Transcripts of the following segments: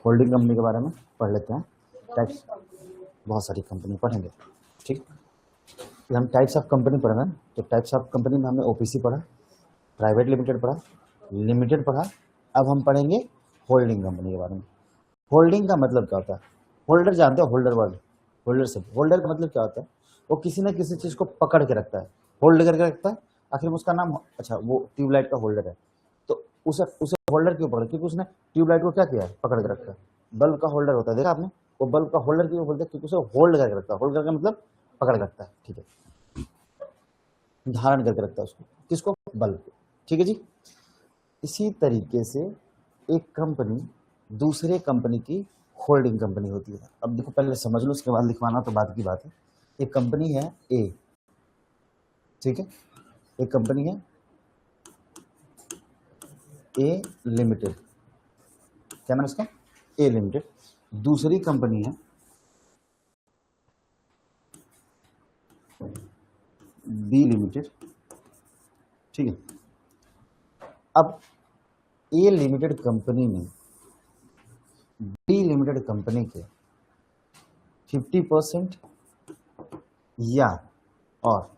Holding company के बारे में पढ़ लेते हैं। टाइप्स, बहुत सारी कंपनी पढ़ेंगे, ठीक। हम टाइप्स ऑफ कंपनी पढ़ना, तो टाइप्स ऑफ कंपनी में हमने ओपीसी पढ़ा, प्राइवेट लिमिटेड पढ़ा, लिमिटेड पढ़ा। अब हम पढ़ेंगे होल्डिंग कंपनी के बारे में। होल्डिंग का मतलब क्या होता है? होल्डर जानते हो? होल्डर वर्ड, होल्डर से, होल्डर का मतलब क्या होता है? वो किसी न किसी चीज को पकड़ के रखता है, होल्ड करके रखता है। आखिर में उसका नाम, अच्छा वो ट्यूबलाइट का होल्डर है, तो उसे उसे होल्डर क्यों पकड़? क्योंकि उसने ट्यूबलाइट को क्या किया है? पकड़ के रखा है। बल्ब का होल्डर होता है, देखा आपने? वो बल्ब का होल्डर क्यों बोलते हैं? क्योंकि उसे होल्ड करके रखता है। होल्ड करके मतलब पकड़ के रखता है, ठीक है, धारण करके रखता है उसको। किसको? बल्ब को, ठीक है जी। इसी तरीके से एक कंपनी दूसरे कंपनी की होल्डिंग कंपनी होती है। अब देखो, पहले समझ लो, उसके बाद लिखवाना तो बाद की बात है। एक कंपनी है ए, ठीक है, एक कंपनी है ए लिमिटेड, क्या नाम इसका? ए लिमिटेड। दूसरी कंपनी है बी लिमिटेड, ठीक है। अब ए लिमिटेड कंपनी में बी लिमिटेड कंपनी के 50% या और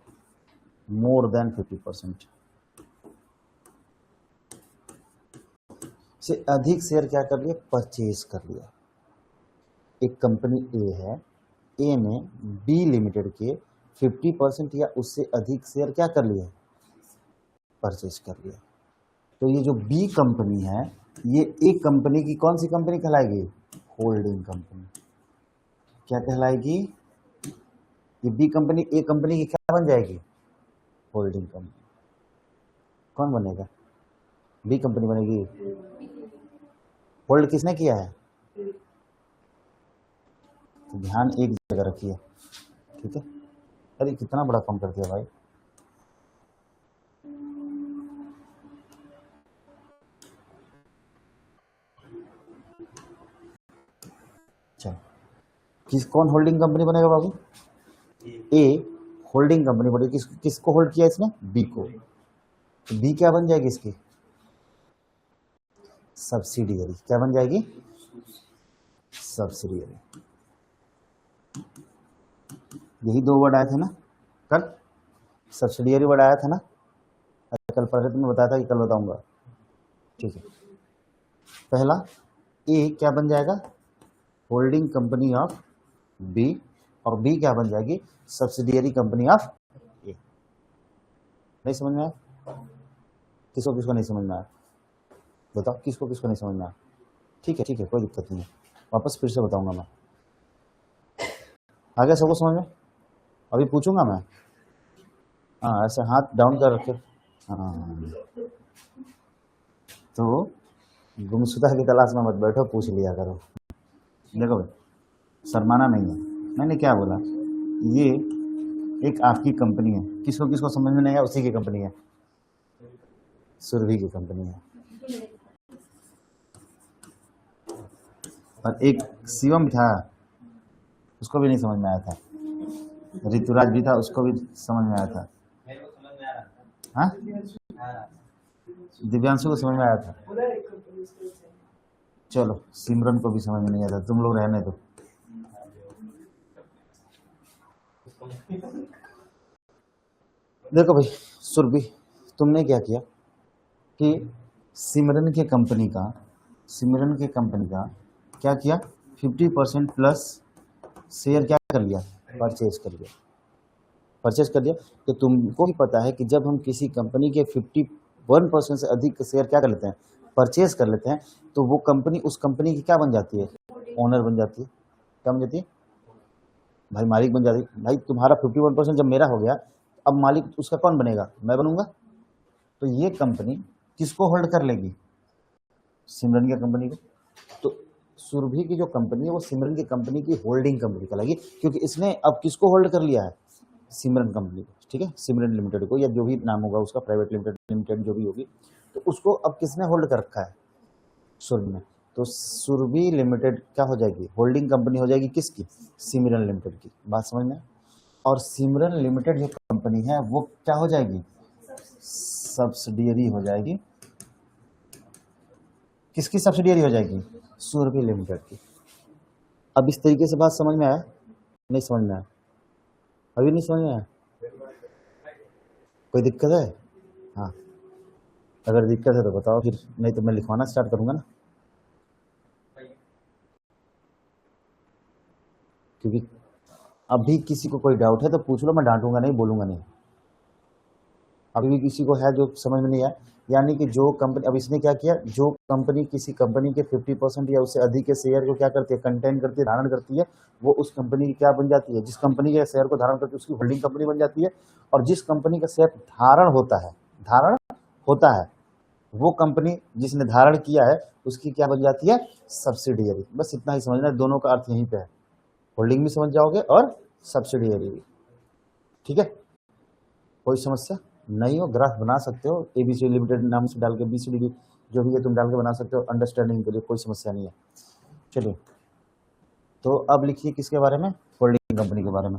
मोर देन 50% से अधिक शेयर क्या कर लिया? परचेज कर लिया। एक कंपनी ए है, ए ने बी लिमिटेड के 50% या उससे अधिक शेयर क्या कर लिया? परचेज कर लिया। तो ये जो बी कंपनी है, ये ए कंपनी की कौन सी कंपनी कहलाएगी? Holding company. क्या कहलाएगी? ये बी कंपनी ए कंपनी की क्या बन जाएगी? Holding company. कौन बनेगा? बी कंपनी बनेगी। होल्ड किसने किया है? तो ध्यान एक जगह रखिए, ठीक है। अरे कितना बड़ा काम कर दिया भाई। चलो, कौन होल्डिंग कंपनी बनेगा बाबू? ए होल्डिंग कंपनी बनेगी। किसको होल्ड किया इसने? बी को। तो बी क्या बन जाएगी इसकी? सब्सिडियरी। क्या बन जाएगी? सब्सिडियरी। यही दो वर्ड आए थे ना कल, सब्सिडियरी वर्ड आया था ना कल पढ़ रहे थे, मैं बताया था कि कल बताऊंगा, ठीक है। पहला ए क्या बन जाएगा? होल्डिंग कंपनी ऑफ बी, और बी क्या बन जाएगी? सब्सिडियरी कंपनी ऑफ ए। नहीं समझ में आया? किसको किसको नहीं समझ में आया? बताओ, किसको किसको नहीं समझ में आया? ठीक है, ठीक है, कोई दिक्कत नहीं है, वापस फिर से बताऊंगा मैं। आ गया सबको समझ में? अभी पूछूंगा मैं। हाँ, ऐसे हाथ डाउन कर रखे। हाँ, तो गुमशुदा की तलाश में मत बैठो, पूछ लिया करो। देखो भाई, शर्माना नहीं है। मैंने क्या बोला? ये एक आपकी कंपनी है, किसको किसको समझ में नहीं आया? उसी की कंपनी है, सुरभि की कंपनी है। और एक शिवम था, उसको भी नहीं समझ में आया था। ऋतुराज भी था, उसको भी समझ में आया था। हाँ, दिव्यांशु को समझ में आया था। चलो, सिमरन को भी समझ में नहीं आया था, तुम लोग रहने दो। देखो भाई सुरभि, तुमने क्या किया कि सिमरन के कंपनी का क्या किया? 50% प्लस शेयर क्या कर लिया? परचेज कर लिया। परचेज कर दिया। तो तुमको भी पता है कि जब हम किसी कंपनी के 51% से अधिक शेयर क्या कर लेते हैं? परचेज कर लेते हैं, तो वो कंपनी उस कंपनी की क्या बन जाती है? ओनर बन जाती है। क्या बन जाती है भाई? मालिक बन जाती है। भाई तुम्हारा 51% जब मेरा हो गया, अब मालिक उसका कौन बनेगा? मैं बनूंगा। तो ये कंपनी किसको होल्ड कर लेगी? सिमरन की कंपनी को। तो सुरभि की जो कंपनी है वो सिमरन की कंपनी की होल्डिंग कंपनी कहलाएगी, क्योंकि इसने अब किसको होल्ड कर लिया है? सिमरन कंपनी को, ठीक है, सिमरन लिमिटेड को, या जो भी नाम होगा उसका, प्राइवेट लिमिटेड जो भी होगी, तो उसको अब किसने होल्ड कर रखा है? सुरभि ने। तो सुरभि लिमिटेड क्या हो जाएगी? होल्डिंग कंपनी हो जाएगी किसकी? सिमरन लिमिटेड की। बात समझ में? और सिमरन लिमिटेड जो कंपनी है वो क्या हो जाएगी? सब्सिडियरी हो जाएगी। किसकी सब्सिडियरी हो जाएगी? सुरभि लिमिटेड की। अब इस तरीके से बात समझ में आया? नहीं समझ में आया? अभी नहीं समझ में आया? कोई दिक्कत है? हाँ, अगर दिक्कत है तो बताओ, फिर नहीं तो मैं लिखवाना स्टार्ट करूंगा ना, क्योंकि अभी किसी को कोई डाउट है तो पूछ लो, मैं डांटूंगा नहीं, बोलूंगा नहीं। अभी भी किसी को है जो समझ में नहीं आया? यानी कि जो कंपनी, अब इसने क्या किया, जो कंपनी किसी कंपनी के 50% या उससे अधिक के शेयर को क्या करती है, कंटेन करती है, धारण करती है, वो उस कंपनी की क्या बन जाती है, जिस कंपनी के शेयर को धारण करती है उसकी होल्डिंग कंपनी बन जाती है। और जिस कंपनी का शेयर धारण होता है वो कंपनी जिसने धारण किया है उसकी क्या बन जाती है, सब्सिडियरी। बस इतना ही समझना है, दोनों का अर्थ यहीं पे है, होल्डिंग भी समझ जाओगे और सब्सिडियरी भी। ठीक है, कोई समस्या नहीं हो, ग्राफ बना सकते हो, एबीसी लिमिटेड नाम से डाल के बीसीडी जो भी है तुम डाल के बना सकते हो, अंडरस्टैंडिंग के लिए कोई समस्या नहीं है। चलिए, तो अब लिखिए किसके बारे में, होल्डिंग कंपनी के बारे में।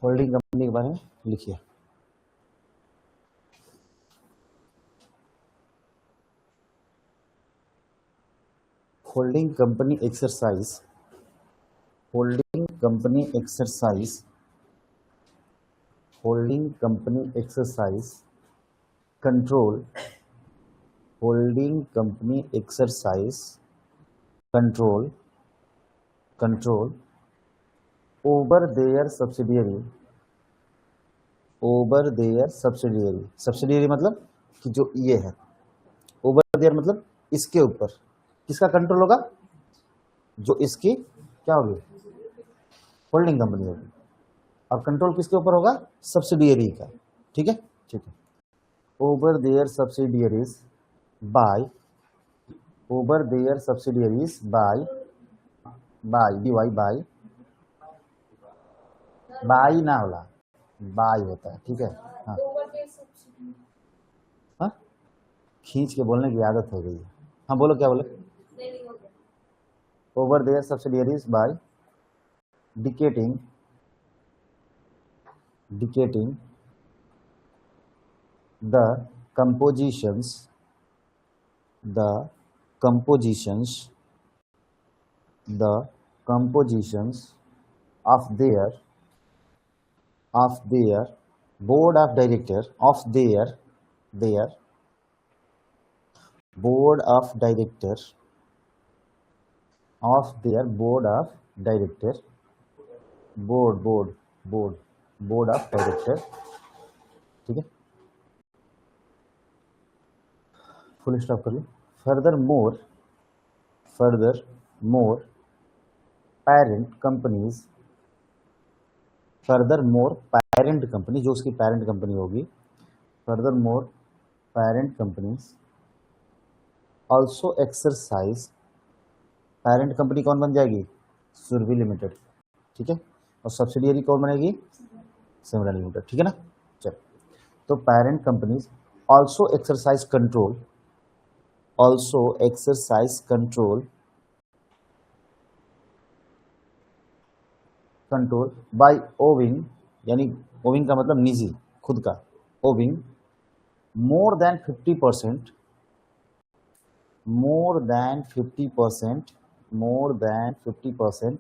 होल्डिंग कंपनी के बारे में लिखिए। Holding company exercise, holding company exercise, holding company exercise control, holding company exercise control, control over their subsidiary, over their subsidiary, subsidiary मतलब कि जो ये है, ओवर देयर मतलब इसके ऊपर, किसका कंट्रोल होगा, जो इसकी क्या होगी, होल्डिंग कंपनी होगी, और कंट्रोल किसके ऊपर होगा, सब्सिडियरी का। ठीक है, ठीक है, over there subsidiaries by, over there subsidiaries by, by B Y by, बाई ना होला, बाय होता है। ठीक है, हाँ हाँ, खींच के बोलने की आदत हो गई है। हाँ बोलो, क्या बोले, over there subsidiaries by dictating, dictating the compositions, the compositions, the compositions of their board of director, of their board of director, of their board of director, board of director। ठीक है, फुल स्टॉप कर लो। Further more parent companies, further more parent company, जो उसकी parent company होगी, further more parent companies also exercise, parent company कौन बन जाएगी, सुरभि लिमिटेड। ठीक है, और सब्सिडियरी कौन बनेगी, सिमरन लिमिटेड। ठीक है ना, चलो, तो parent companies also exercise control, also exercise control, control by owing, यानी ओविंग का मतलब निजी, खुद का, owing more than 50%, more than 50%, more than 50%,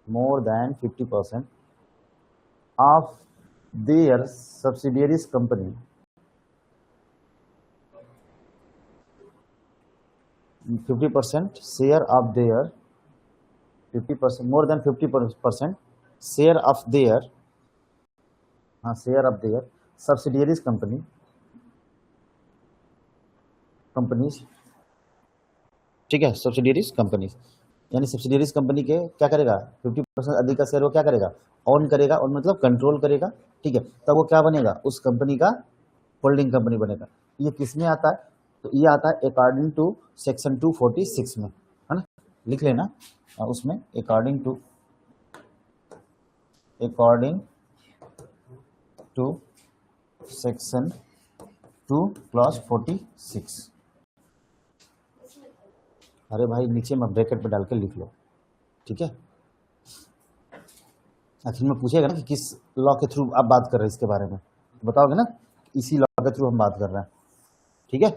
more than 50% of their subsidiaries company, 50% share of their, 50%, more than 50% share of their, share of their subsidiaries company, companies। ठीक है, subsidiaries companies, यानी subsidiaries company के क्या करेगा, 50% अधिक का share वो क्या करेगा, ऑन करेगा, और मतलब कंट्रोल करेगा। ठीक है, तब वो क्या बनेगा, उस कंपनी का होल्डिंग कंपनी बनेगा। ये किस में आता है, तो ये आता है अकॉर्डिंग टू सेक्शन 246 में, है ना, लिख लेना उसमें, अकॉर्डिंग टू सेक्शन 246। अरे भाई नीचे में ब्रैकेट पे डाल के लिख लो। ठीक है, आखिर में पूछेगा ना कि किस लॉ के थ्रू आप बात कर रहे हैं इसके बारे में, बताओगे ना इसी लॉ के थ्रू हम बात कर रहे हैं। ठीक है,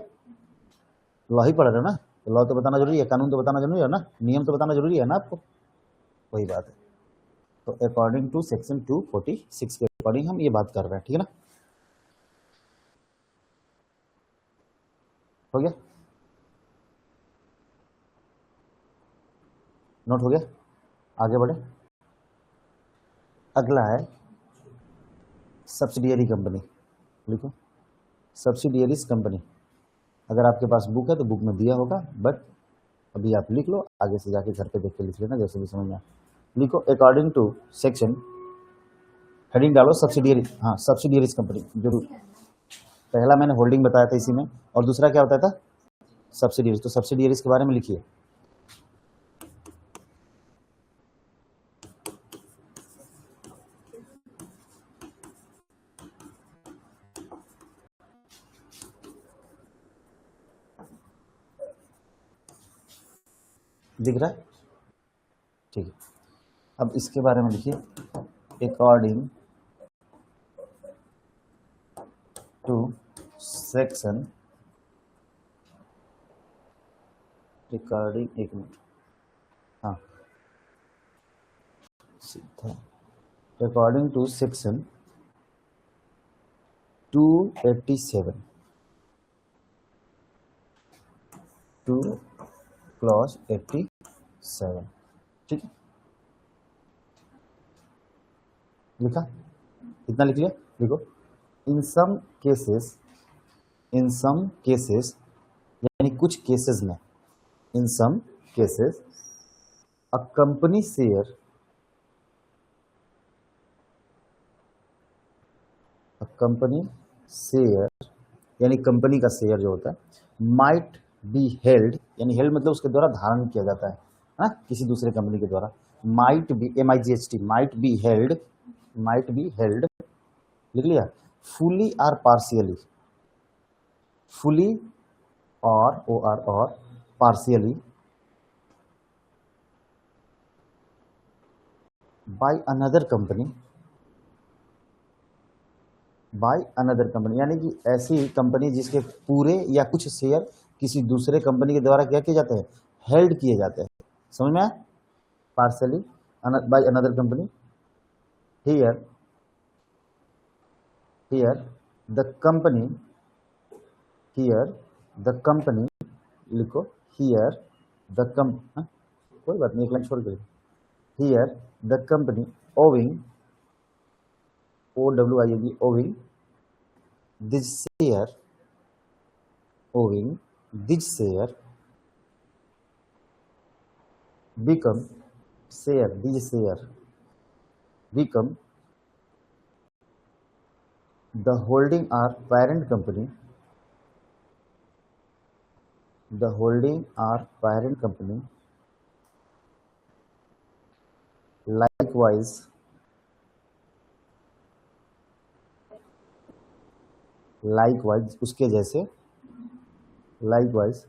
लॉ ही पढ़ रहे हो ना, तो लॉ तो बताना जरूरी है, कानून तो बताना जरूरी है ना, नियम तो बताना जरूरी है ना आपको, वही बात है। तो अकॉर्डिंग टू सेक्शन 246 के अकॉर्डिंग हम ये बात कर रहे हैं। ठीक है ना, हो गया, नोट हो गया, आगे बढ़े। अगला है सब्सिडियरी कंपनी, लिखो सब्सिडियरीज कंपनी। अगर आपके पास बुक है तो बुक में दिया होगा, बट अभी आप लिख लो, आगे से जाके घर पे देख के लिख लेना जैसे भी समझ में आए। लिखो अकॉर्डिंग टू सेक्शन, हेडिंग डालो सब्सिडियरी, हाँ सब्सिडियरीज कंपनी जरूर। पहला मैंने होल्डिंग बताया था इसी में, और दूसरा क्या बताया था, सब्सिडियरीज। तो सब्सिडियरीज के बारे में लिखिए। दिख रहा है, ठीक है। अब इसके बारे में लिखिए अकॉर्डिंग टू सेक्शन, रिकॉर्डिंग, एक मिनट, हाँ सीधा, according to section 287 two clause 87, ठीक है, लिखा, इतना लिख लिया। देखो इन सम केसेस, इन सम केसेस यानी कुछ केसेस में, in some cases a company share, a company share यानी कंपनी का शेयर जो होता है, माइट बी हेल्ड, यानी हेल्ड मतलब उसके द्वारा धारण किया जाता है ना, किसी दूसरे कंपनी के द्वारा। Might be, MIGHT, might be held, might be held, लिख लिया, फुली और पार्शियली, फुली और partially by another company, by another company यानी कि ऐसी कंपनी जिसके पूरे या कुछ शेयर किसी दूसरे कंपनी के द्वारा क्या किए जाते हैं, हेल्ड किए जाते हैं। समझ में आया, partially by another company. Here, here the company, here the company, लिखो हियर द कम, कोई बात नहीं, एक लाइन छोड़ के लिखो, here the company owing, OWING, owing this share, owing this share become share, this share become the holding or parent company, the holding or parent company, likewise, likewise उसके जैसे, likewise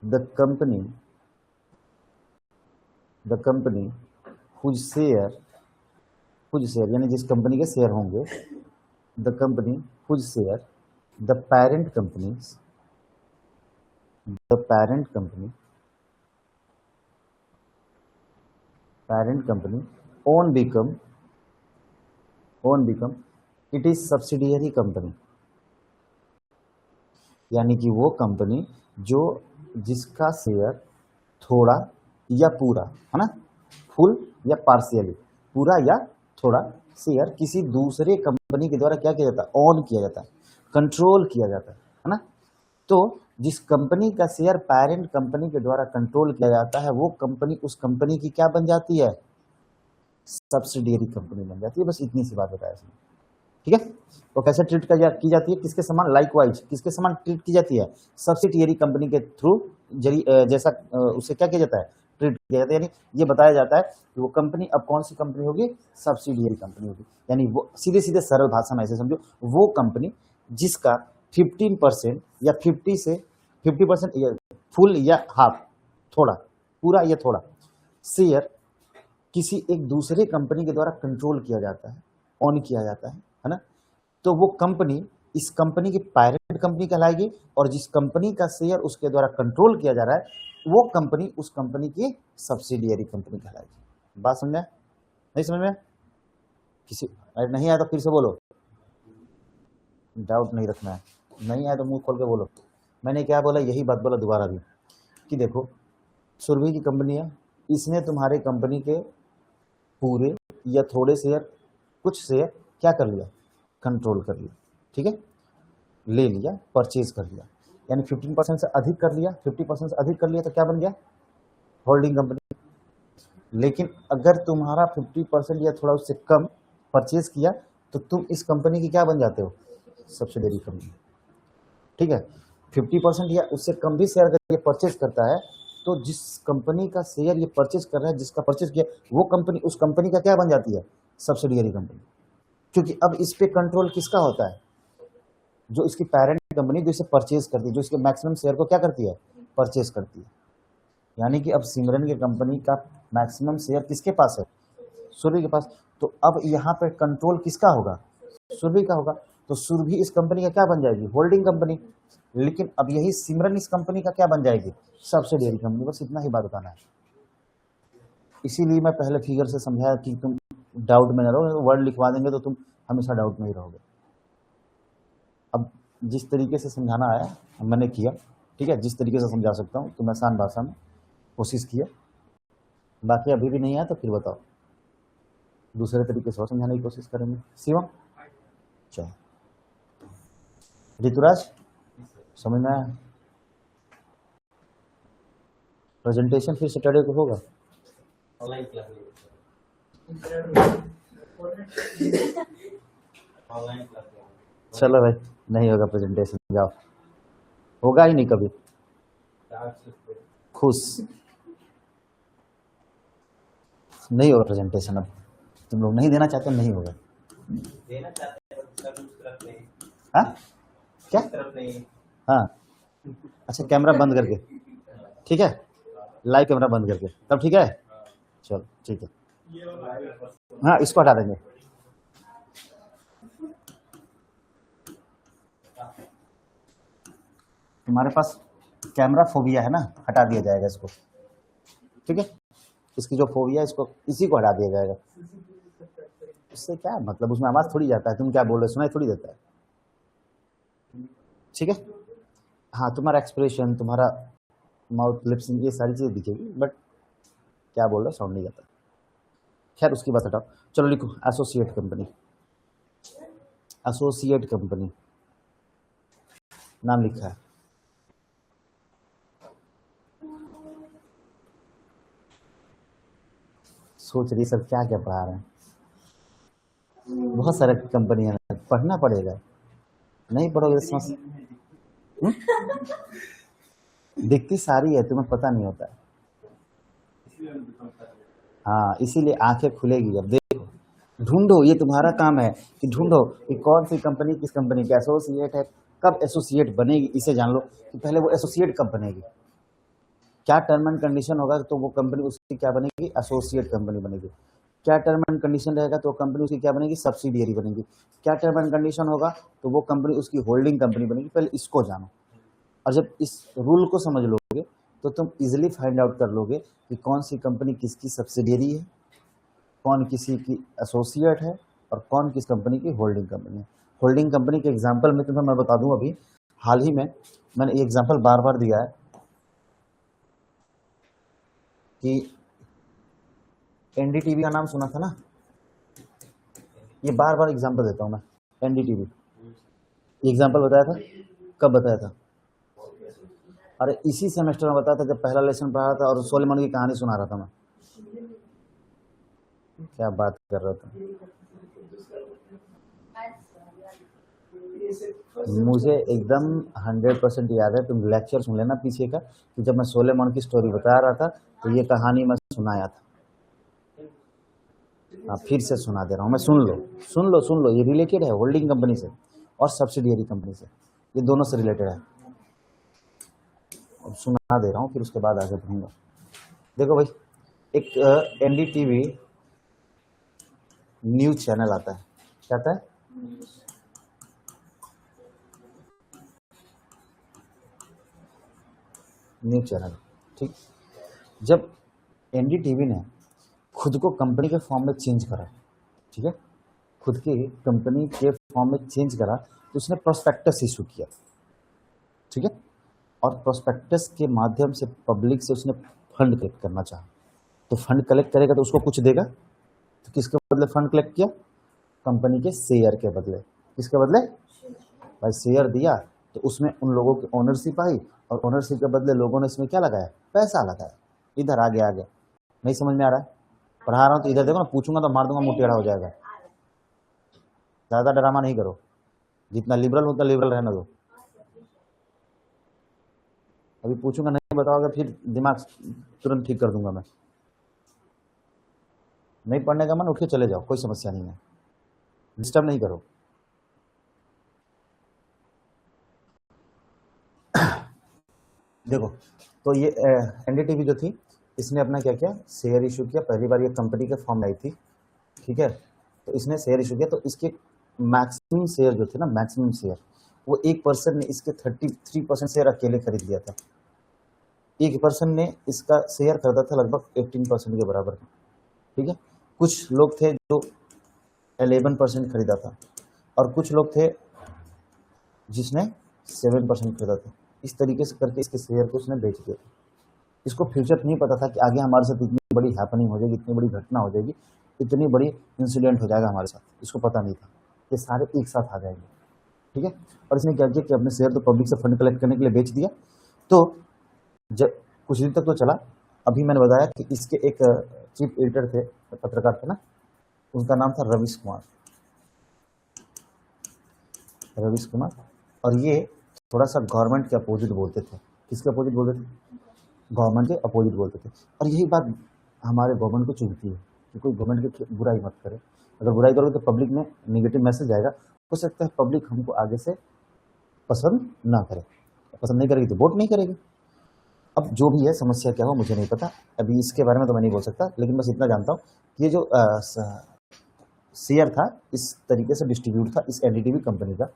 the company, the company whose share, whose share यानी जिस company के share होंगे, the company whose share, the parent companies, the parent company, parent company own become, own become it is subsidiary company, यानी कि वो company जो, जिसका share थोड़ा या पूरा है ना, फुल या पार्शियली, पूरा या थोड़ा शेयर किसी दूसरे कंपनी के द्वारा क्या किया जाता है, ऑन किया जाता है, कंट्रोल किया जाता है ना। तो जिस कंपनी का शेयर पेरेंट कंपनी के द्वारा कंट्रोल किया जाता है, वो कंपनी उस कंपनी की क्या बन जाती है, सब्सिडियरी कंपनी बन जाती है। बस इतनी सी बात बताया इसमें, ठीक है। तो कैसे ट्रीट की जाती है, किसके समान, लाइकवाइज किसके समान ट्रीट की जाती है, सब्सिडियरी कंपनी के थ्रू जैसा उससे क्या किया जाता है, ट्रीट किया जाता है। यानी ये बताया जाता है कि वो कंपनी अब कौन सी कंपनी होगी, सब्सिडियरी कंपनी होगी। यानी वो सीधे सीधे सरल भाषा में ऐसे समझो, वो कंपनी जिसका 15% या 50% फुल या हाफ, थोड़ा, पूरा या थोड़ा शेयर किसी एक दूसरे कंपनी के द्वारा कंट्रोल किया जाता है, ऑन किया जाता है ना, तो वो कंपनी इस कंपनी की पैरेंट कंपनी कहलाएगी, और जिस कंपनी का शेयर उसके द्वारा कंट्रोल किया जा रहा है वो कंपनी उस कंपनी की सब्सिडियरी कंपनी कहलाएगी। बात समझ में? नहीं समझ में? किसी अरे नहीं आया तो फिर से बोलो, डाउट नहीं रखना है, नहीं आया तो मुंह खोल के बोलो। मैंने क्या बोला, यही बात बोला दोबारा भी, कि देखो सुरभि की कंपनी है, इसने तुम्हारे कंपनी के पूरे या थोड़े शेयर, कुछ शेयर क्या कर लिया, कंट्रोल कर लिया, ठीक है, ले लिया, परचेज कर लिया, यानी 15% से अधिक कर लिया, 50% से अधिक कर लिया तो क्या बन गया, होल्डिंग कंपनी। लेकिन अगर तुम्हारा 50% या थोड़ा उससे कम परचेज किया तो तुम इस कंपनी की क्या बन जाते हो, सब्सिडियरी कंपनी, ठीक है। 50% या उससे कम भी शेयर अगर ये परचेज करता है तो जिस कंपनी का शेयर ये परचेज कर रहा है, जिसका परचेज किया, वो कंपनी उस कंपनी का क्या बन जाती है, सब्सिडियरी कंपनी। क्योंकि अब इस पे कंट्रोल किसका होता है, जो इसकी पेरेंट कंपनी जो इसे परचेज करती है, जो इसके मैक्सिमम शेयर को क्या करती है, परचेज करती है। यानी कि अब सिमरन की कंपनी का मैक्सिमम शेयर किसके पास है, सुरभि के पास। तो अब यहाँ पे कंट्रोल किसका होगा, सुरभि का होगा। तो सुरभि इस कंपनी का क्या बन जाएगी, होल्डिंग कंपनी। लेकिन अब यही सिमरन इस कंपनी का क्या बन जाएगी, सब्सिडियरी कंपनी। बस इतना ही बात बताना है। इसीलिए मैं पहले फिगर से समझाया कि तुम डाउट में न रहो, वर्ड लिखवा देंगे तो तुम हमेशा डाउट में ही रहोगे। अब जिस तरीके से समझाना आया मैंने किया, ठीक है, जिस तरीके से समझा सकता हूँ तो मैं आसान भाषा में कोशिश किया। बाकी अभी भी नहीं आया तो फिर बताओ, दूसरे तरीके से और समझाने की कोशिश करेंगे। शिवम, चलो, ऋतुराज, समझ में आया? प्रेजेंटेशन फिर सैटरडे को होगा, ऑनलाइन क्लास चलो भाई, नहीं होगा प्रेजेंटेशन, जाओ, होगा ही नहीं कभी, खुश नहीं होगा प्रेजेंटेशन। अब तुम लोग नहीं देना चाहते, नहीं होगा। देना चाहते हैं पर उस तरफ नहीं, हाँ क्या, तरफ नहीं। हाँ अच्छा, कैमरा बंद करके, ठीक है, लाइव कैमरा बंद करके, तब ठीक है, चलो ठीक है। हाँ इसको हटा देंगे। तुम्हारे पास कैमरा फोबिया है ना, हटा दिया जाएगा इसको, ठीक है। इसकी जो फोबिया है इसको, इसी को हटा दिया जाएगा। इससे क्या मतलब, उसमें आवाज थोड़ी जाता है, तुम क्या बोल रहे हो सुनाई थोड़ी देता है, ठीक है। हाँ तुम्हारा एक्सप्रेशन, तुम्हारा माउथ लिप्स, ये सारी चीजें दिखेगी, बट क्या बोल रहे हो साउंड नहीं जाता। खैर उसकी बात हटाओ, चलो लिखो एसोसिएट कंपनी, एसोसिएट कंपनी नाम लिखा है। सोच रही सर क्या क्या पढ़ा रहे हैं, बहुत सारे कंपनी है, पढ़ना पड़ेगा, नहीं पढ़ोगे तो समझ, दिखती सारी है, तुम्हें पता नहीं होता है। हाँ इसीलिए आंखें खुलेगी, अब देखो, ढूंढो, ये तुम्हारा काम है कि ढूंढो कि कौन सी कंपनी किस कंपनी की एसोसिएट है, कब एसोसिएट बनेगी, इसे जान लो कि पहले वो एसोसिएट कब बनेगी, क्या टर्म एंड कंडीशन होगा तो वो कंपनी उसकी क्या बनेगी, एसोसिएट कंपनी बनेगी। क्या टर्म एंड कंडीशन रहेगा तो कंपनी उसकी क्या बनेगी, सब्सिडियरी बनेगी। क्या टर्म एंड कंडीशन होगा तो वो कंपनी उसकी होल्डिंग कंपनी बनेगी। पहले इसको जानो, और जब इस रूल को समझ लोगे तो तुम इजिली फाइंड आउट कर लोगे कि कौन सी कंपनी किसकी सब्सिडियरी है, कौन किसी की एसोसिएट है, और कौन किस कंपनी की होल्डिंग कंपनी है। होल्डिंग कंपनी के एग्जाम्पल में तुम्हें मैं बता दूं, अभी हाल ही में मैंने ये एग्जाम्पल बार बार दिया है कि एनडीटीवी का नाम सुना था ना, ये बार बार एग्जाम्पल देता हूँ मैं। एनडीटीवी एग्जाम्पल बताया था, कब बताया था, अरे इसी सेमेस्टर में बताया था जब पहला लेसन पढ़ा था और सोलेमन की कहानी सुना रहा था मैं। क्या बात कर रहा था, मुझे एकदम 100% याद है। तुम लेक्चर सुन लेना पीछे का, कि जब मैं सोलेमन की स्टोरी बता रहा था तो ये कहानी मैं सुनाया था। हाँ फिर से सुना दे रहा हूँ मैं, सुन लो सुन लो सुन लो, ये रिलेटेड है होल्डिंग कंपनी से और सब्सिडियरी कंपनी से, ये दोनों से रिलेटेड है। अब सुना दे रहा हूँ, फिर उसके बाद आगे बढ़ूंगा। देखो भाई, एक एनडीटीवी न्यूज चैनल आता है, क्या आता है? न्यूज चैनल, ठीक। जब एनडीटीवी ने खुद को कंपनी के फॉर्म में चेंज करा, ठीक है, खुद की कंपनी के फॉर्म में चेंज करा, तो उसने प्रोस्पेक्टस इशू किया, ठीक है, और प्रोस्पेक्टस के माध्यम से पब्लिक से उसने फंड कलेक्ट करना चाहा। तो फंड कलेक्ट करेगा तो उसको कुछ देगा, तो किसके बदले फंड कलेक्ट किया? कंपनी के शेयर के बदले। किसके बदले? भाई शेयर दिया तो उसमें उन लोगों की ओनरशिप आई, और ओनरशिप के बदले लोगों ने इसमें क्या लगाया? पैसा लगाया। इधर आ गया, नहीं समझ में आ रहा है? पढ़ा रहा हूँ तो इधर देखो ना, पूछूंगा तो मार दूंगा, मुंह टेढ़ा हो जाएगा। ज़्यादा ड्रामा नहीं करो, जितना लिबरल होता लिबरल रहना दो। अभी पूछूंगा नहीं बताओगे फिर दिमाग तुरंत ठीक कर दूंगा मैं। नहीं पढ़ने का मन, उठ के चले जाओ, कोई समस्या नहीं है, डिस्टर्ब नहीं करो। देखो, तो ये एनडीटीवी जो थी, इसने अपना क्या किया? शेयर इशू किया। पहली बार ये कंपनी के फॉर्म में आई थी, ठीक है, तो इसने शेयर इशू किया। तो इसके मैक्सिमम शेयर जो थे ना, मैक्सिमम शेयर, वो एक पर्सन ने इसके 33% शेयर अकेले खरीद लिया था। एक पर्सन ने इसका शेयर खरीदा था लगभग 18% के बराबर, ठीक है। कुछ लोग थे जो 11% खरीदा था, और कुछ लोग थे जिसने 7% खरीदा था। इस तरीके से करके इसके शेयर को उसने बेच दिया था। इसको फ्यूचर नहीं पता था कि आगे हमारे साथ इतनी बड़ी हैपनिंग हो जाएगी, इतनी बड़ी घटना हो जाएगी, इतनी बड़ी इंसिडेंट हो जाएगा हमारे साथ, इसको पता नहीं था। ये सारे एक साथ आ जाएंगे, ठीक है। और इसने क्या किया कि अपने शेयर तो पब्लिक से फंड कलेक्ट करने के लिए बेच दिया। तो जब कुछ दिन तक तो चला, अभी मैंने बताया कि इसके एक चीफ एडिटर थे, पत्रकार थे ना, उनका नाम था रवीश कुमार। रवीश कुमार, और ये थोड़ा सा गवर्नमेंट के अपोजिट बोलते थे। किसके अपोजिट बोलते थे? गवर्नमेंट के अपोजिट बोलते थे। और यही बात हमारे गवर्नमेंट को चुभती है कि कोई गवर्नमेंट की बुराई मत करे। अगर बुराई करोगे तो पब्लिक में नेगेटिव मैसेज आएगा, हो सकता है पब्लिक हमको आगे से पसंद ना करे, पसंद नहीं करेगी तो वोट नहीं करेगी। अब जो भी है, समस्या क्या हो मुझे नहीं पता, अभी इसके बारे में तो मैं नहीं बोल सकता, लेकिन बस इतना जानता हूँ कि ये जो शेयर था इस तरीके से डिस्ट्रीब्यूट था इस एनडीटीवी कंपनी का।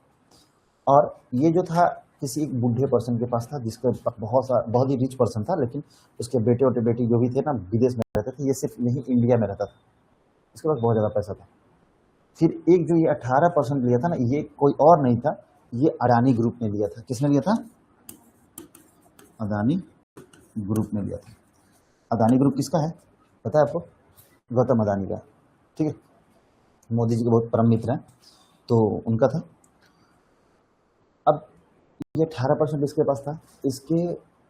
और ये जो था किसी एक बूढ़े पर्सन के पास था, जिसका बहुत ही रिच पर्सन था, लेकिन उसके बेटे और बेटी जो भी थे ना, विदेश में रहते थे, ये सिर्फ नहीं इंडिया में रहता था। इसके पास बहुत ज़्यादा पैसा था। फिर एक जो ये 18% लिया था ना, ये कोई और नहीं था, ये अडानी ग्रुप ने लिया था। किसने लिया था? अदानी ग्रुप ने लिया था। अदानी ग्रुप किसका है पता है आपको? गौतम अदानी का, ठीक है, मोदी जी के बहुत परम मित्र हैं, तो उनका था। अब ये 18% इसके पास था। इसके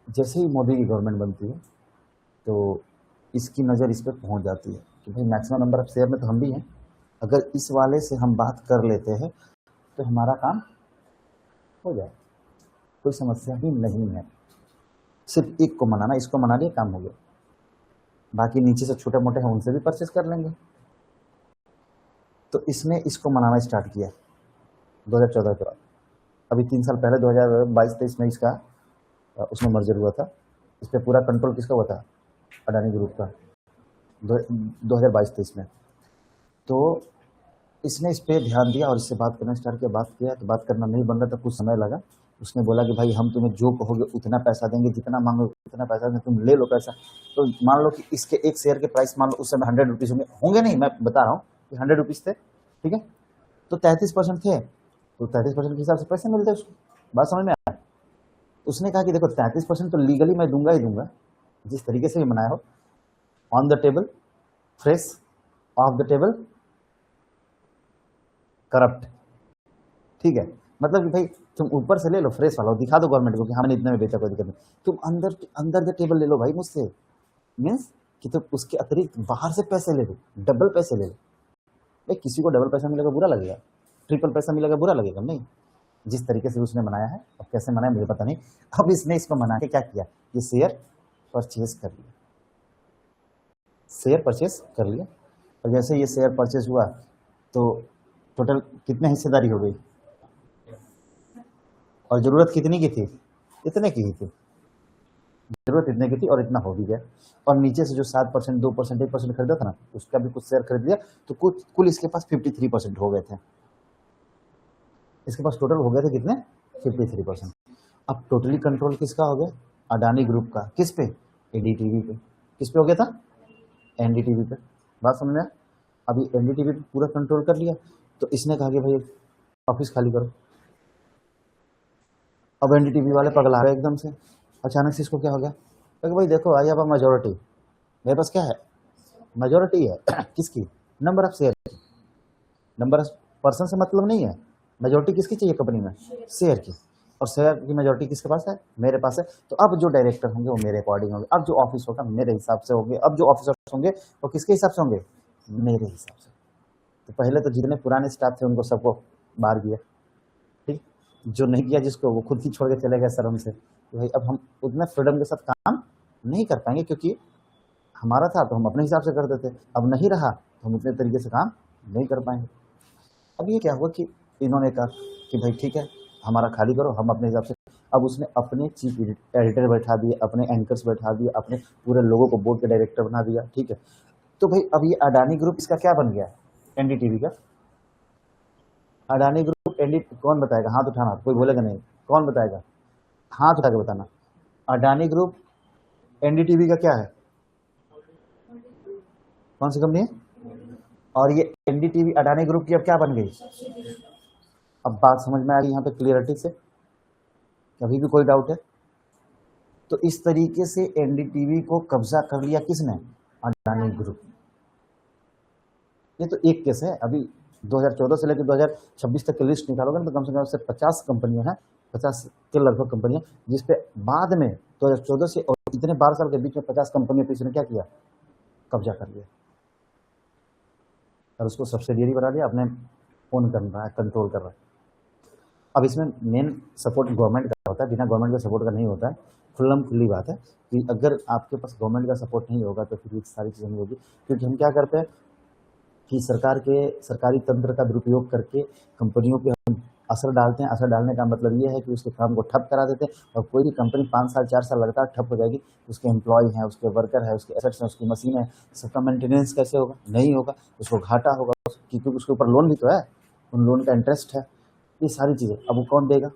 जैसे ही मोदी की गवर्नमेंट बनती है तो इसकी नज़र इस पर पहुँच जाती है कि भाई मैक्सिमम नंबर ऑफ शेयर में तो हम भी हैं, अगर इस वाले से हम बात कर लेते हैं तो हमारा काम हो जाए, कोई समस्या भी नहीं है। सिर्फ एक को मनाना, इसको मना लिया, काम हो गया। बाकी नीचे से छोटे मोटे हैं उनसे भी परचेस कर लेंगे। तो इसने इसको मनाना स्टार्ट किया 2014 के बाद। अभी 3 साल पहले 2022-23 में इसका उसमें मर्जर हुआ था। इस पर पूरा कंट्रोल किसका हुआ था? अडानी ग्रुप का, 2022-23 में। तो इसने इस पर ध्यान दिया और इससे बात करना स्टार्ट किया। बात किया तो बात करना नहीं बन रहा था, कुछ समय लगा। उसने बोला कि भाई हम तुम्हें जो कहोगे उतना पैसा देंगे, जितना मांगोगे उतना पैसा देंगे, तुम ले लो पैसा। तो मान लो कि इसके एक शेयर के प्राइस मान लो उस समय 100 रुपीज़ होंगे, नहीं मैं बता रहा हूँ कि 100 रुपीज़ थे, ठीक है। तो 33% थे, तो 33% के हिसाब से पैसे मिलते उसको। बात समझ में आया? उसने कहा कि देखो 33% तो लीगली मैं दूंगा ही दूंगा, जिस तरीके से भी मनाया हो, on the table fresh, of the table corrupt, ठीक है। मतलब कि भाई तुम ऊपर से ले लो फ्रेश वाला, दिखा दो गवर्नमेंट को कि हमने इतने में बेचा, कोई दिक्कत नहीं। तुम अंदर अंदर द टेबल ले लो भाई मुझसे, मीन्स कि तुम उसके अतिरिक्त बाहर से पैसे ले लो, डबल पैसे ले लो। भाई किसी को डबल पैसा मिलेगा बुरा लगेगा, ट्रिपल पैसा मिलेगा बुरा लगेगा नहीं। जिस तरीके से उसने बनाया है, अब कैसे बनाया मुझे पता नहीं। अब इसने इसको बना के क्या किया, ये शेयर परचेज कर लिया, शेयर परचेज कर लिया। और जैसे ये शेयर परचेज हुआ तो टोटल कितने हिस्सेदारी हो गई, और ज़रूरत कितनी की थी? इतने की ही थी। जरूरत इतने की थी और इतना हो भी गया, और नीचे से जो 7%, 2%, 1% खरीदा था ना, उसका भी कुछ शेयर खरीद लिया, तो कुल इसके पास 53% हो गए थे। इसके पास टोटल हो गए थे कितने? 53%। अब टोटली कंट्रोल किसका हो गया? अडानी ग्रुप का। किस पे? एनडीटीवी पे। किस पे हो गया था? एनडीटीवी पे। बात समझ में आया? अभी एनडीटीवी पे पूरा कंट्रोल कर लिया, तो इसने कहा कि भाई ऑफिस खाली करो। अब एनडीटीवी वाले पगला गए एकदम से, अचानक से इसको क्या हो गया? क्योंकि भाई देखो, आई हैव अ मेजोरिटी, मेरे पास क्या है? मेजोरिटी है। किसकी? Number of share. Number of person से मतलब नहीं है, मेजोरिटी किसकी चाहिए कंपनी में? शेयर की। और शेयर की मेजोरिटी किसके पास है? मेरे पास है। तो अब जो डायरेक्टर होंगे वो मेरे अकॉर्डिंग होंगे, अब जो ऑफिस होगा मेरे हिसाब से होंगे, अब जो ऑफिसर्स होंगे वो किसके हिसाब से होंगे? मेरे हिसाब से। तो पहले तो जितने पुराने स्टाफ थे उनको सबको बाहर किया, ठीक। जो नहीं किया जिसको, वो खुद ही छोड़ के चले गए शर्म से कि भाई अब हम उतना फ्रीडम के साथ काम नहीं कर पाएंगे, क्योंकि हमारा था तो हम अपने हिसाब से करते थे, अब नहीं रहा तो हम उतने तरीके से काम नहीं कर पाएंगे। अब ये क्या हुआ कि इन्होंने कहा कि भाई ठीक है, हमारा खाली करो, हम अपने हिसाब से। अब उसने अपने चीफ एडिटर बैठा दिए, अपने एंकर्स बैठा दिए, अपने पूरे लोगों को बोर्ड के डायरेक्टर बना दिया, ठीक है। तो भाई अब ये अडानी ग्रुप इसका क्या बन गया? एनडीटीवी का। अडानी ग्रुप एनडी, कौन बताएगा? हाथ उठाना, कोई बोलेगा नहीं। कौन बताएगा? हाथ उठा के बताना। अडानी ग्रुप एनडीटीवी का क्या है? कौन सी कंपनी है? और ये एनडीटीवी अडानी ग्रुप की अब क्या बन गई? अब बात समझ में आ रही यहाँ पे क्लियरिटी से? अभी भी कोई डाउट है? तो इस तरीके से एनडीटीवी को कब्जा कर लिया किसने? अडानी ग्रुप। ये तो एक केस है। अभी 2014 से लेकर 2026 तक की लिस्ट निकालोगे ना, तो कम से कम से 50 कंपनियां हैं, 50 के लगभग कंपनियां, जिसपे बाद में 2014 से और इतने 12 साल के बीच में 50 कंपनियों पे इसने क्या किया? कब्जा कर लिया, और उसको सब्सिडियरी बना दिया, अपने ओन कर रहा है, कंट्रोल कर रहा है। अब इसमें मेन सपोर्ट गवर्नमेंट का होता है, बिना गवर्नमेंट के सपोर्ट का नहीं होता है। खुल्ली बात है कि अगर आपके पास गवर्नमेंट का सपोर्ट नहीं होगा तो फिर ये सारी चीज़ें नहीं होगी। क्योंकि हम क्या करते हैं कि सरकारी तंत्र का दुरुपयोग करके कंपनियों पे हम असर डालते हैं। असर डालने का मतलब ये है कि उसके काम को ठप करा देते हैं, और कोई भी कंपनी 5 साल 4 साल लगातार ठप हो जाएगी, उसके एम्प्लॉय हैं, उसके वर्कर है, उसके एसेट्स हैं, उसकी मशीन है, सबका मेंटेनेंस कैसे होगा? नहीं होगा, उसको घाटा होगा, क्योंकि उसके ऊपर लोन भी तो है, उन लोन का इंटरेस्ट है, ये सारी चीज़ें। अब वो कौन देगा?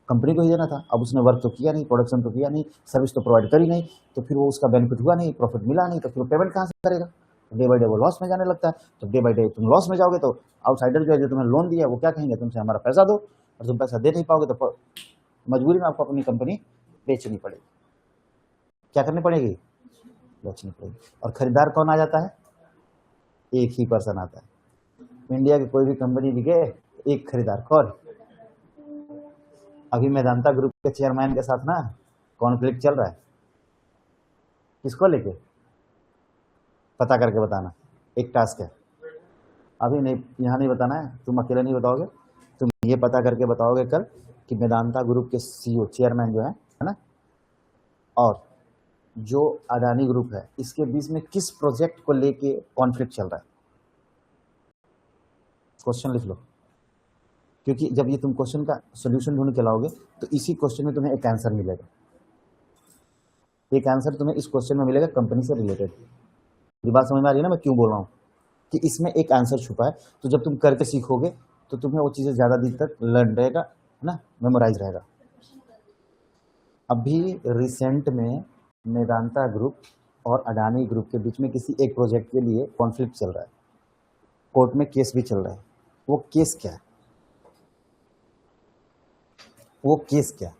कंपनी को ही देना था। अब उसने वर्क तो किया नहीं, प्रोडक्शन तो किया नहीं, सर्विस तो प्रोवाइड करी नहीं, तो फिर वो उसका बेनिफिट हुआ नहीं, प्रॉफिट मिला नहीं, तो फिर वो पेमेंट कहाँ से करेगा? डे बाई डे वो लॉस में जाने लगता है। तो डे बाई डे तुम लॉस में जाओगे तो आउटसाइडर जो है, जो तुम्हें लोन दिया, वो क्या कहेंगे तुमसे? हमारा पैसा दो। और तुम पैसा दे नहीं पाओगे तो मजबूरी में आपको अपनी कंपनी बेचनी पड़ेगी। क्या करनी पड़ेगी? बेचनी पड़ेगी। और खरीदार कौन आ जाता है? एक ही पर्सन आता है। इंडिया की कोई भी कंपनी बिके, एक खरीदार। कौन? अभी मेदांता ग्रुप के चेयरमैन के साथ ना कॉन्फ्लिक्ट चल रहा है। किसको लेके? पता करके बताना, एक टास्क है। अभी नहीं, यहाँ नहीं बताना है, तुम अकेले नहीं बताओगे, तुम ये पता करके बताओगे कल कि मेदांता ग्रुप के सीईओ चेयरमैन जो है ना, और जो अडानी ग्रुप है, इसके बीच में किस प्रोजेक्ट को लेके कॉन्फ्लिक्ट चल रहा है। क्वेश्चन लिख लो, क्योंकि जब ये तुम क्वेश्चन का सोल्यूशन ढूंढ के लाओगे तो इसी क्वेश्चन में तुम्हें एक आंसर मिलेगा। एक आंसर तुम्हें इस क्वेश्चन में मिलेगा कंपनी से रिलेटेड। ये बात समझ में आ रही है ना मैं क्यों बोल रहा हूँ कि इसमें एक आंसर छुपा है। तो जब तुम करके सीखोगे तो तुम्हें वो चीज़ें ज़्यादा दिन तक लर्न रहेगा, है ना, मेमोराइज रहेगा। अभी रिसेंट में मेदांता ग्रुप और अडानी ग्रुप के बीच में किसी एक प्रोजेक्ट के लिए कॉन्फ्लिक्ट चल रहा है, कोर्ट में केस भी चल रहा है। वो केस क्या है? वो केस क्या है?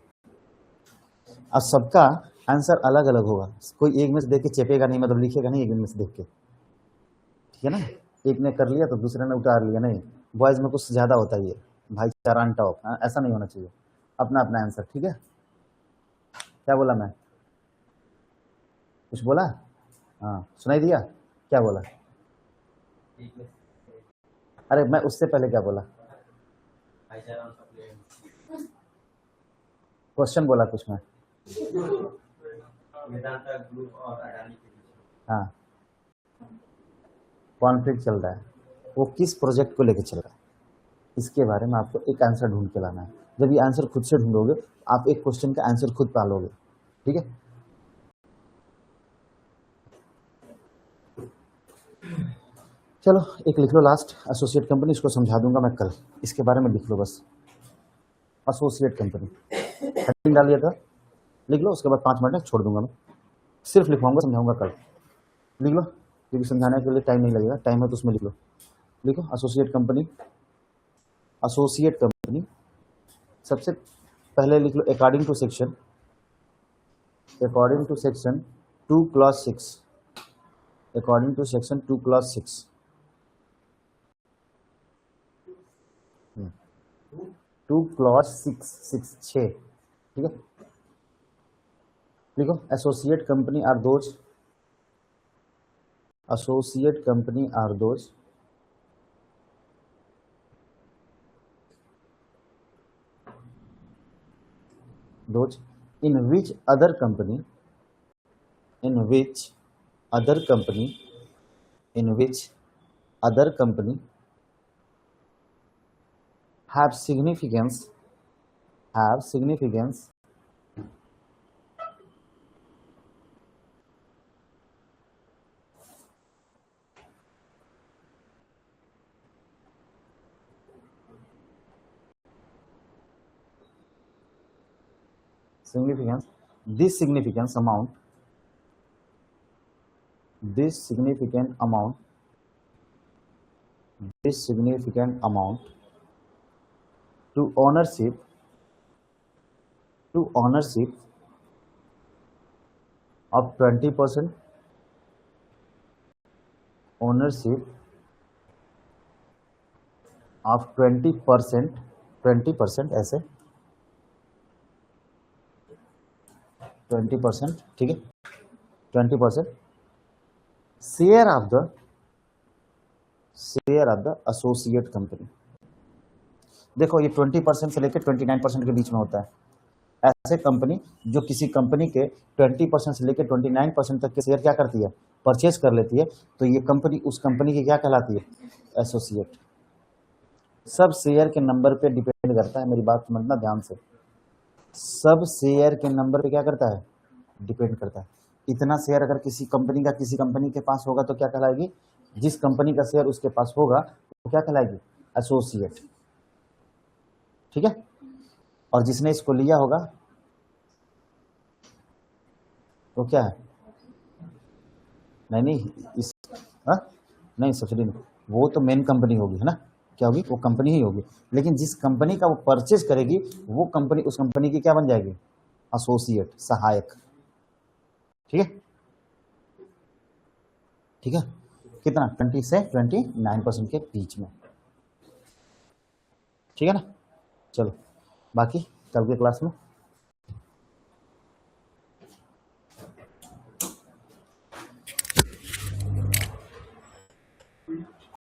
अब सबका आंसर अलग अलग होगा। कोई एक में से देख के चेपेगा नहीं, मतलब लिखेगा नहीं एक में से देख के, ठीक है ना। एक ने कर लिया तो दूसरे ने उतार लिया, नहीं। बॉयज में कुछ ज़्यादा होता है ये, भाईचारा ऑन टॉप, ऐसा नहीं होना चाहिए। अपना अपना आंसर, ठीक है। क्या बोला मैं? कुछ बोला? हाँ, सुनाई दिया? क्या बोला? अरे मैं उससे पहले क्या बोला? क्वेश्चन बोला कुछ मैं? मेदांता ग्रुप और अडानी के बीच। हाँ, कॉन्फ्लिक्ट चल रहा है, वो किस प्रोजेक्ट को लेकर चल रहा है, इसके बारे में आपको एक आंसर ढूंढ के लाना है। जब ये आंसर खुद से ढूंढोगे, आप एक क्वेश्चन का आंसर खुद पालोगे, ठीक है। चलो एक लिख लो लास्ट, एसोसिएट कंपनी, इसको समझा दूंगा मैं कल, इसके बारे में लिख लो बस, एसोसिएट कंपनी हेडिंग डालिए था, लिख लो, उसके बाद 5 मिनट छोड़ दूंगा मैं, सिर्फ लिखवाऊंगा, समझाऊंगा कल, लिख लो, क्योंकि समझाने के लिए टाइम नहीं लगेगा, टाइम है तो उसमें लिख लो, लिखो एसोसिएट कंपनी, एसोसिएट कंपनी, सबसे पहले लिख लो according to section, according to section 2 clause 6, according to section 2 clause 6, 2 clause 6, ठीक है, लिखो associate company are those, associate company are those in which other company, in which other company, in which other company have significance, have significance significance, this significance amount, this significant amount, this significant amount to ownership, to ownership of 20%, ownership of 20%, 20% ऐसे 20%, ठीक है, 20% share of the, share of the associate company. देखो ये 20% से लेकर 29% के बीच में होता है, ऐसे कंपनी जो किसी कंपनी के 20% से लेकर 29% तक के शेयर क्या करती है, परचेज कर लेती है, तो ये कंपनी उस कंपनी की क्या कहलाती है, एसोसिएट। सब शेयर के नंबर पे डिपेंड करता है, मेरी बात समझना ध्यान से, सब शेयर के नंबर पे क्या करता है, डिपेंड करता है। इतना शेयर अगर किसी कंपनी का किसी कंपनी के पास होगा तो क्या कहलाएगी, जिस कंपनी का शेयर उसके पास होगा तो क्या कहलाएगी, एसोसिएट, ठीक है। और जिसने इसको लिया होगा वो क्या है, नहीं इस नहीं सब्सिडी नहीं, वो तो मेन कंपनी होगी, है ना, क्या होगी, वो कंपनी ही होगी, लेकिन जिस कंपनी का वो परचेज करेगी वो कंपनी उस कंपनी की क्या बन जाएगी, एसोसिएट, सहायक, ठीक है, ठीक है, कितना 20 से 29% के बीच में, ठीक है ना। चलो बाकी कल के क्लास में